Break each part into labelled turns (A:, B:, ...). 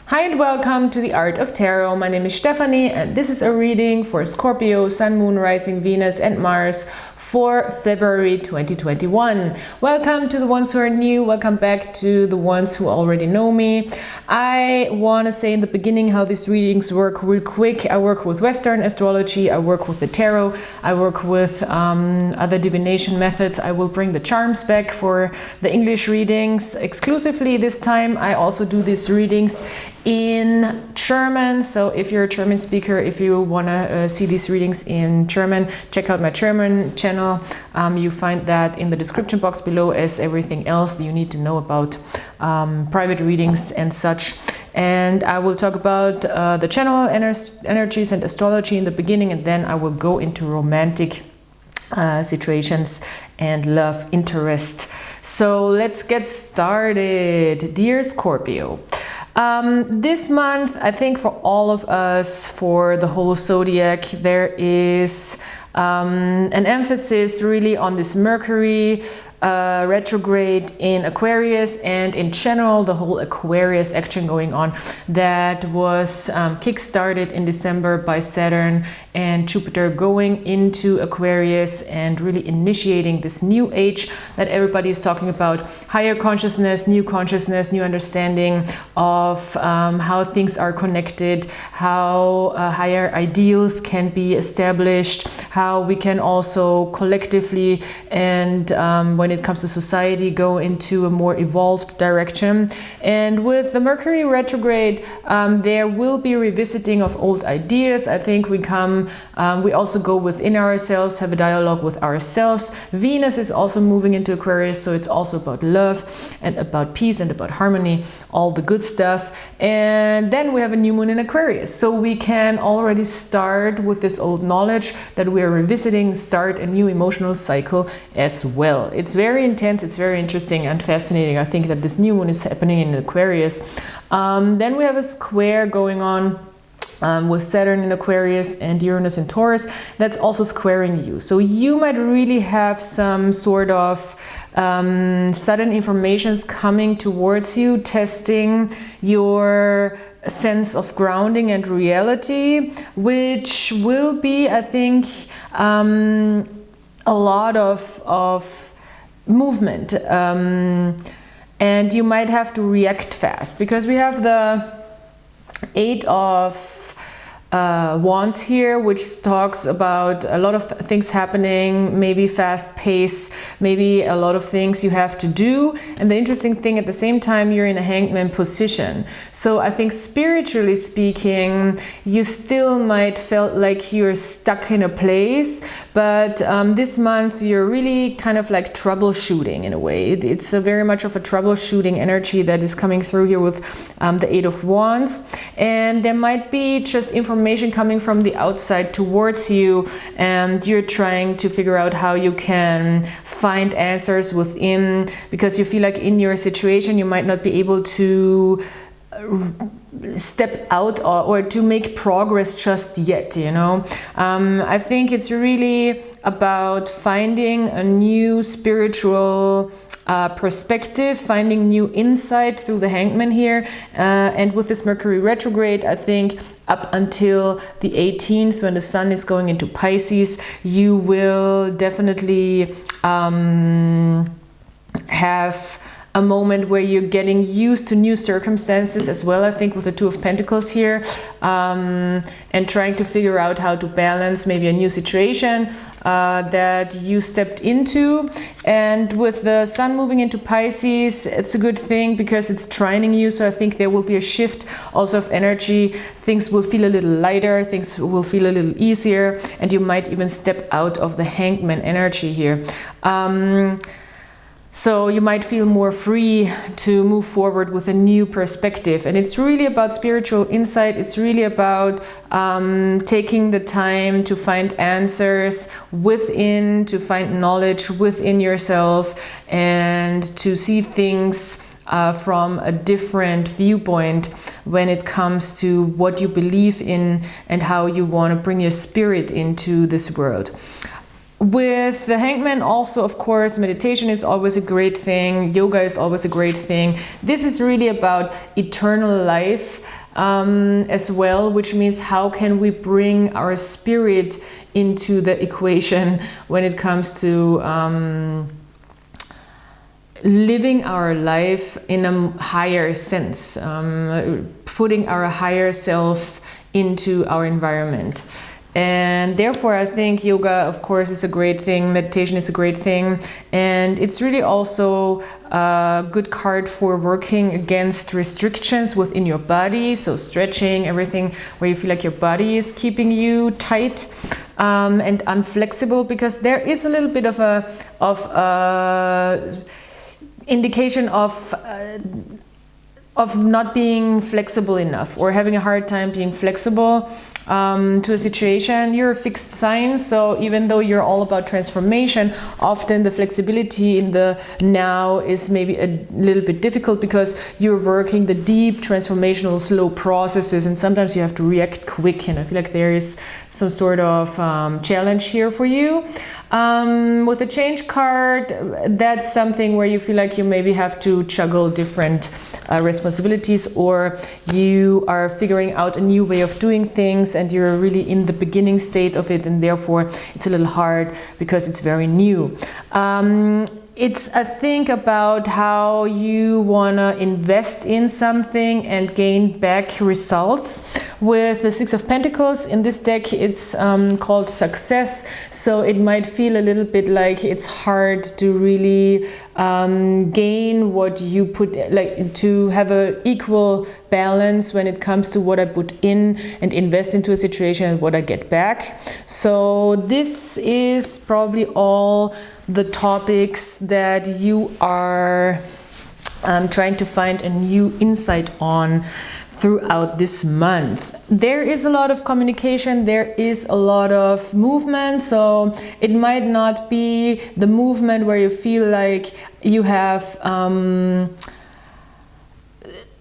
A: Hi and welcome to the Art of Tarot. My name is Stephanie and this is a reading for Scorpio, Sun, Moon, Rising, Venus and Mars for February 2021. Welcome to the ones who are new. Welcome back to the ones who already know me. I want to say in the beginning how these readings work real quick. I work with Western astrology. I work with the tarot. I work with other divination methods. I will bring the charms back for the English readings exclusively this time. I also do these readings in German, so if you're a German speaker, if you want to see these readings in German, check out my German channel. You find that in the description box below, as everything else you need to know about private readings and such. And I will talk about the channel energies and astrology in the beginning, and then I will go into romantic situations and love interest. So let's get started. Dear Scorpio, this month, I think for all of us, for the whole zodiac, there is an emphasis really on this Mercury retrograde in Aquarius, and in general the whole Aquarius action going on that was kick-started in December by Saturn and Jupiter going into Aquarius and really initiating this new age that everybody is talking about. Higher consciousness, new understanding of how things are connected, how higher ideals can be established, how we can also collectively and when it comes to society go into a more evolved direction. And with the Mercury retrograde, there will be revisiting of old ideas. I think we also go within ourselves, have a dialogue with ourselves. Venus is also moving into Aquarius, so it's also about love and about peace and about harmony, all the good stuff. And then we have a new moon in Aquarius, so we can already start with this old knowledge that we are revisiting, start a new emotional cycle as well. It's very intense, it's very interesting and fascinating. I think that this new moon is happening in Aquarius. Then we have a square going on with Saturn in Aquarius and Uranus in Taurus, that's also squaring you. So you might really have some sort of sudden informations coming towards you, testing your sense of grounding and reality, which will be, I think, a lot of movement. And you might have to react fast because we have the Eight of Wands here, which talks about a lot of things happening, maybe fast pace, maybe a lot of things you have to do. And the interesting thing, at the same time, you're in a hangman position. So I think spiritually speaking, you still might felt like you're stuck in a place, but this month you're really kind of like troubleshooting in a way. It's a very much of a troubleshooting energy that is coming through here with the Eight of Wands. And there might be just information coming from the outside towards you, and you're trying to figure out how you can find answers within, because you feel like in your situation you might not be able to step out or to make progress just yet, you know. I think it's really about finding a new spiritual perspective, finding new insight through the hangman here, and with this Mercury retrograde, I think up until the 18th, when the sun is going into Pisces, you will definitely have a moment where you're getting used to new circumstances as well, I think, with the Two of Pentacles here, and trying to figure out how to balance maybe a new situation that you stepped into. And with the sun moving into Pisces, it's a good thing because it's trining you, so I think there will be a shift also of energy. Things will feel a little lighter, things will feel a little easier, and you might even step out of the hangman energy here. So you might feel more free to move forward with a new perspective. And it's really about spiritual insight. It's really about taking the time to find answers within, to find knowledge within yourself, and to see things from a different viewpoint when it comes to what you believe in and how you want to bring your spirit into this world. With the Hangman also, of course, meditation is always a great thing. Yoga is always a great thing. This is really about eternal life as well, which means how can we bring our spirit into the equation when it comes to living our life in a higher sense, putting our higher self into our environment. And therefore, I think yoga, of course, is a great thing. Meditation is a great thing. And it's really also a good card for working against restrictions within your body. So stretching, everything where you feel like your body is keeping you tight and unflexible, because there is a little bit of a indication of not being flexible enough, or having a hard time being flexible to a situation. You're a fixed sign, so even though you're all about transformation, often the flexibility in the now is maybe a little bit difficult, because you're working the deep transformational slow processes, and sometimes you have to react quick, and I feel like there is some sort of challenge here for you. With the change card, that's something where you feel like you maybe have to juggle different responsibilities, or you are figuring out a new way of doing things and you're really in the beginning state of it, and therefore it's a little hard because it's very new. It's a thing about how you want to invest in something and gain back results. With the Six of Pentacles in this deck, it's called success. So it might feel a little bit like it's hard to really gain what you put, like to have an equal balance when it comes to what I put in and invest into a situation and what I get back. So this is probably all the topics that you are trying to find a new insight on throughout this month. There is a lot of communication, there is a lot of movement, so it might not be the movement where you feel like you have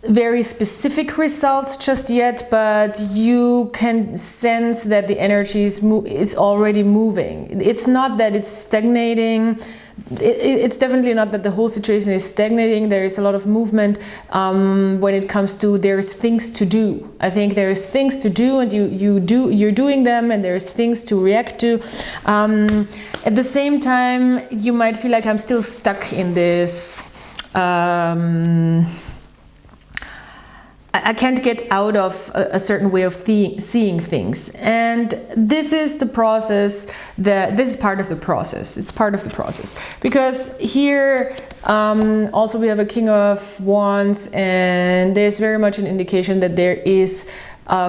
A: very specific results just yet, but you can sense that the energy is already moving. It's not that it's stagnating. It's definitely not that the whole situation is stagnating. There is a lot of movement when it comes to there's things to do. I think there's things to do, and you're doing them, and there's things to react to. At the same time, you might feel like I'm still stuck in this. I can't get out of a certain way of seeing things, and this is the process. This is part of the process. It's part of the process, because here also we have a King of Wands, and there's very much an indication that there is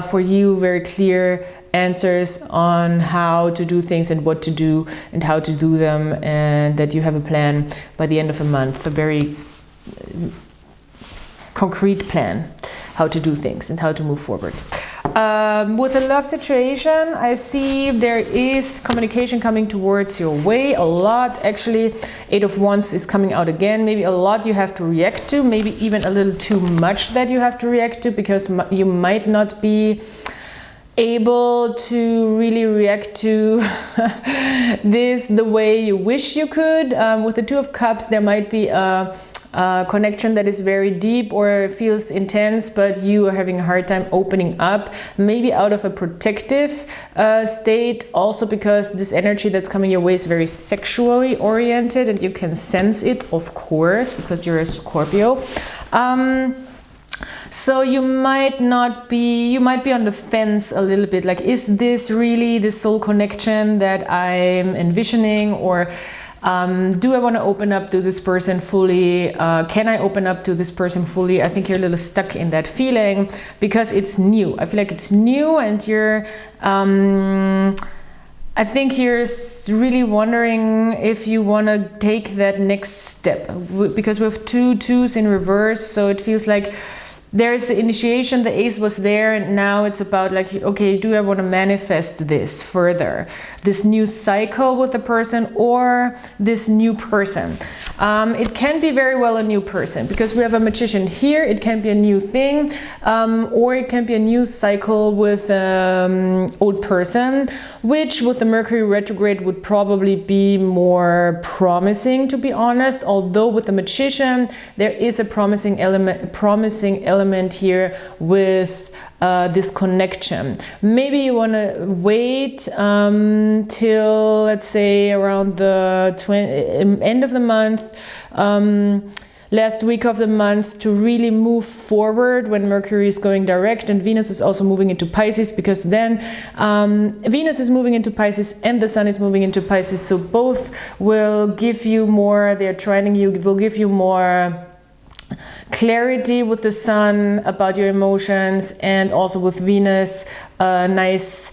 A: for you very clear answers on how to do things and what to do and how to do them, and that you have a plan by the end of the month, a very concrete plan how to do things and how to move forward. With the love situation, I see there is communication coming towards your way, a lot actually. Eight of Wands is coming out again. Maybe a lot you have to react to, maybe even a little too much that you have to react to, because you might not be able to really react to this the way you wish you could. With the Two of Cups, there might be a connection that is very deep or feels intense, but you are having a hard time opening up, maybe out of a protective state, also because this energy that's coming your way is very sexually oriented, and you can sense it, of course, because you're a Scorpio. So you might be on the fence a little bit, like, is this really the soul connection that I'm envisioning, or do I want to open up to this person fully? Can I open up to this person fully? I think you're a little stuck in that feeling because it's new. I feel like it's new, and you're I think you're really wondering if you want to take that next step, because we have two twos in reverse, so it feels like there's the initiation, the ace was there, and now it's about like, okay, do I want to manifest this further? This new cycle with the person or this new person? It can be very well a new person, because we have a magician here. It can be a new thing, or it can be a new cycle with old person, which with the Mercury retrograde would probably be more promising, to be honest. Although with the magician, there is a promising element here with this connection. Maybe you want to wait till, let's say, around the end of the month, last week of the month, to really move forward when Mercury is going direct and Venus is also moving into Pisces, because then Venus is moving into Pisces and the Sun is moving into Pisces. So both will give you more, they're trining you, will give you more clarity with the Sun about your emotions, and also with Venus, a nice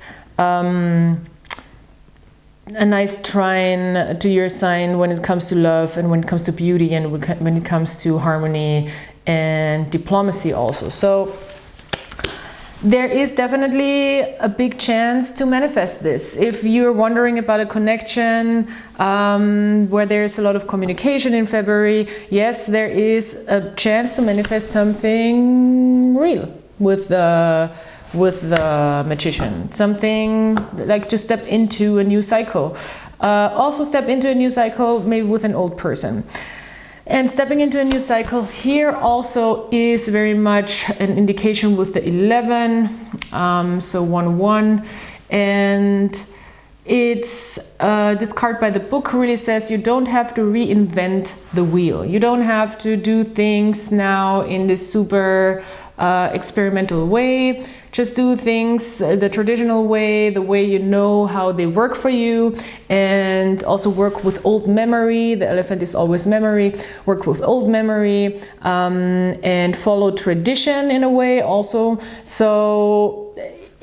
A: trine to your sign when it comes to love and when it comes to beauty and when it comes to harmony and diplomacy also. So there is definitely a big chance to manifest this. If you're wondering about a connection where there's a lot of communication in February, yes, there is a chance to manifest something real with the magician. Something like to step into a new cycle. Also step into a new cycle maybe with an old person. And stepping into a new cycle here also is very much an indication with the 11, so 1-1, and it's this card by the book really says you don't have to reinvent the wheel. You don't have to do things now in this super experimental way. Just do things the traditional way, the way you know how they work for you, and also work with old memory. The elephant is always memory. Work with old memory and follow tradition in a way also. So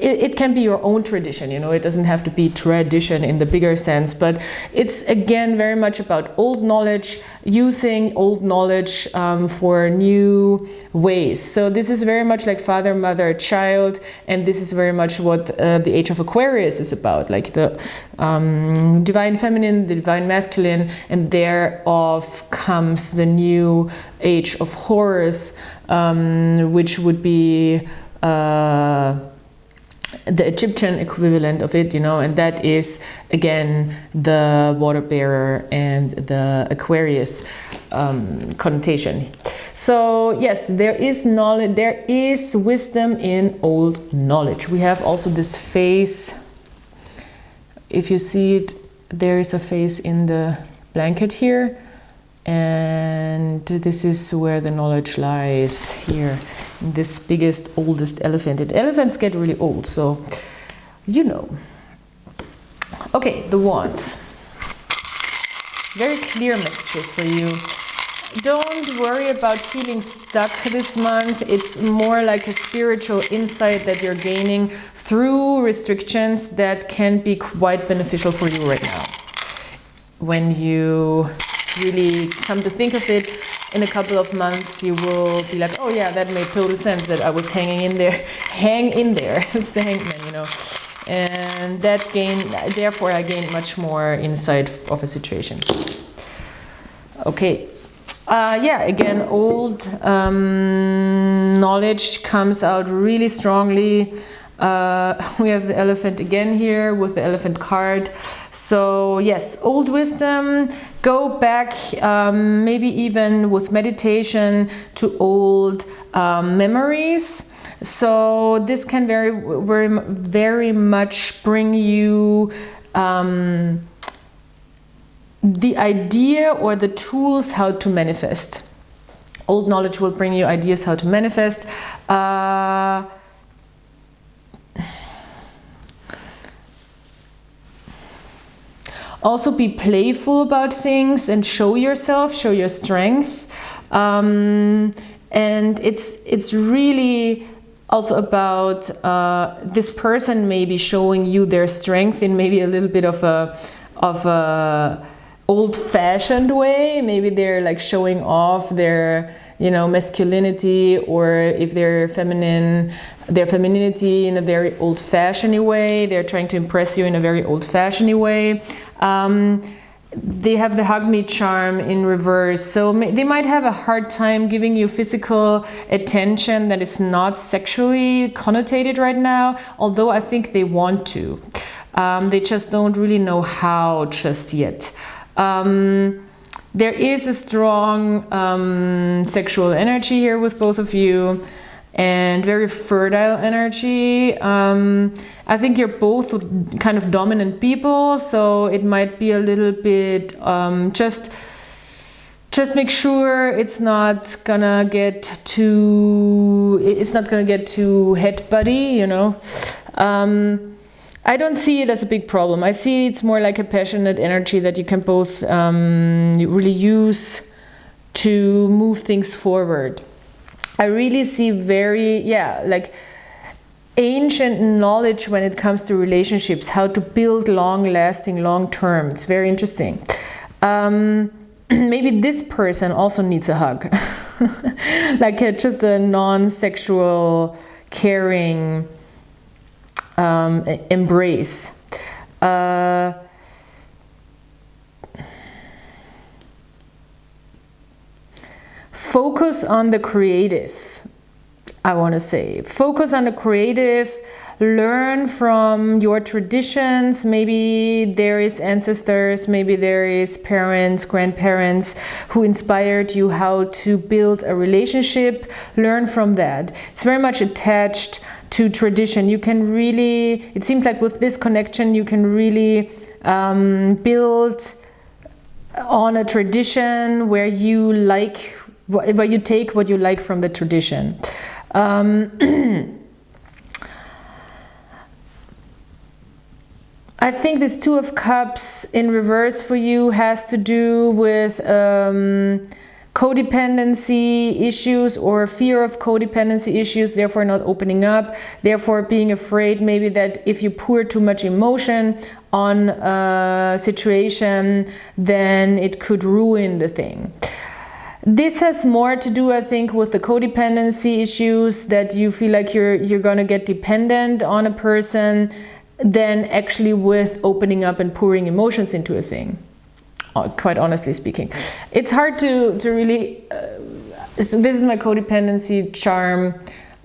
A: it can be your own tradition, you know, it doesn't have to be tradition in the bigger sense, but it's again very much about old knowledge, using old knowledge for new ways. So this is very much like father, mother, child, and this is very much what the age of Aquarius is about, like the divine feminine, the divine masculine, and thereof comes the new age of Horus, which would be the Egyptian equivalent of it, you know, and that is again the water bearer and the Aquarius connotation. So yes, there is knowledge, there is wisdom in old knowledge. We have also this face, if you see it, there is a face in the blanket here, and this is where the knowledge lies here. This biggest, oldest elephant. And elephants get really old, so you know. Okay, the wands. Very clear messages for you. Don't worry about feeling stuck this month. It's more like a spiritual insight that you're gaining through restrictions that can be quite beneficial for you right now. When you really come to think of it, in a couple of months you will be like, oh yeah, that made total sense that I was hanging in there. Hang in there. It's the hangman, you know. And therefore I gained much more insight of a situation. Okay. Yeah, again, old knowledge comes out really strongly. We have the elephant again here with the elephant card. So yes, old wisdom, go back maybe even with meditation to old memories. So this can very much bring you the idea or the tools how to manifest. Old knowledge will bring you ideas how to manifest. Also be playful about things and show yourself, show your strength. And it's really also about this person maybe showing you their strength in maybe a little bit of a old-fashioned way. Maybe they're like showing off their you know, masculinity, or if they're feminine, their femininity in a very old-fashioned way. They're trying to impress you in a very old-fashioned way. They have the hug me charm in reverse, so they might have a hard time giving you physical attention that is not sexually connotated right now, although I think they want to. They just don't really know how just yet. There is a strong sexual energy here with both of you, and very fertile energy. I think you're both kind of dominant people, so it might be a little bit just make sure it's not gonna get too head buddy, you know. I don't see it as a big problem. I see it's more like a passionate energy that you can both really use to move things forward. I really see very, like ancient knowledge when it comes to relationships, how to build long-lasting, long-term. It's very interesting. Maybe this person also needs a hug. Like just a non-sexual, caring embrace. Focus on the creative, I want to say. Focus on the creative, learn from your traditions. Maybe there is ancestors, maybe there is parents, grandparents who inspired you how to build a relationship. Learn from that. It's very much attached to tradition. You can really, it seems like with this connection, you can really build on a tradition where you like, where you take what you like from the tradition. I think this Two of Cups in reverse for you has to do with codependency issues or fear of codependency issues, therefore not opening up, therefore being afraid maybe that if you pour too much emotion on a situation, then it could ruin the thing. This has more to do, I think, with the codependency issues, that you feel like you're going to get dependent on a person, than actually with opening up and pouring emotions into a thing. Quite honestly speaking, it's hard to really. This is my codependency charm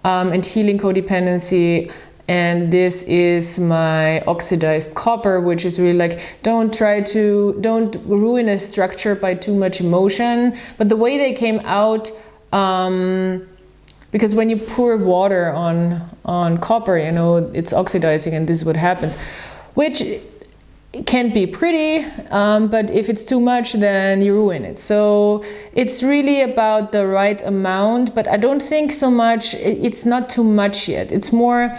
A: and healing codependency. And this is my oxidized copper, which is really like, don't ruin a structure by too much emotion. But the way they came out, because when you pour water on copper, you know, it's oxidizing, and this is what happens, which can be pretty, but if it's too much, then you ruin it. So it's really about the right amount, but I don't think so much, it's not too much yet. It's more,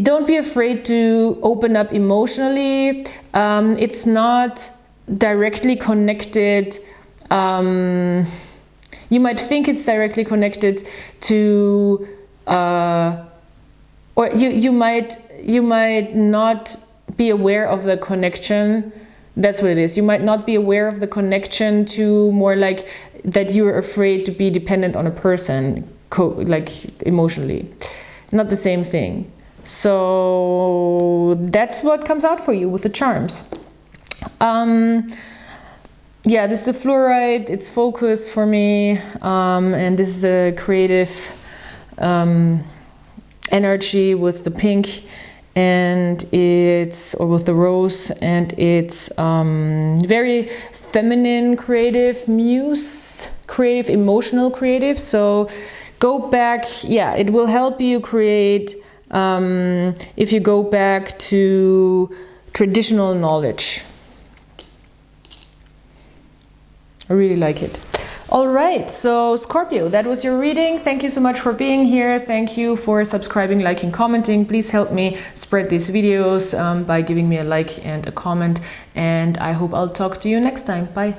A: don't be afraid to open up emotionally. It's not directly connected. You might think it's directly connected to, or you might not be aware of the connection. That's what it is. You might not be aware of the connection to more like that you're afraid to be dependent on a person, like emotionally. Not the same thing. So that's what comes out for you with the charms. Yeah, this is the fluorite, it's focus for me, and this is a creative energy with the pink, and it's, or with the rose, and it's very feminine creative, muse creative, emotional creative. So go back, yeah, it will help you create, if you go back to traditional knowledge. I really like it. All right, so Scorpio, that was your reading. Thank you so much for being here. Thank you for subscribing, liking, commenting. Please help me spread these videos by giving me a like and a comment. And I hope I'll talk to you next time. Bye.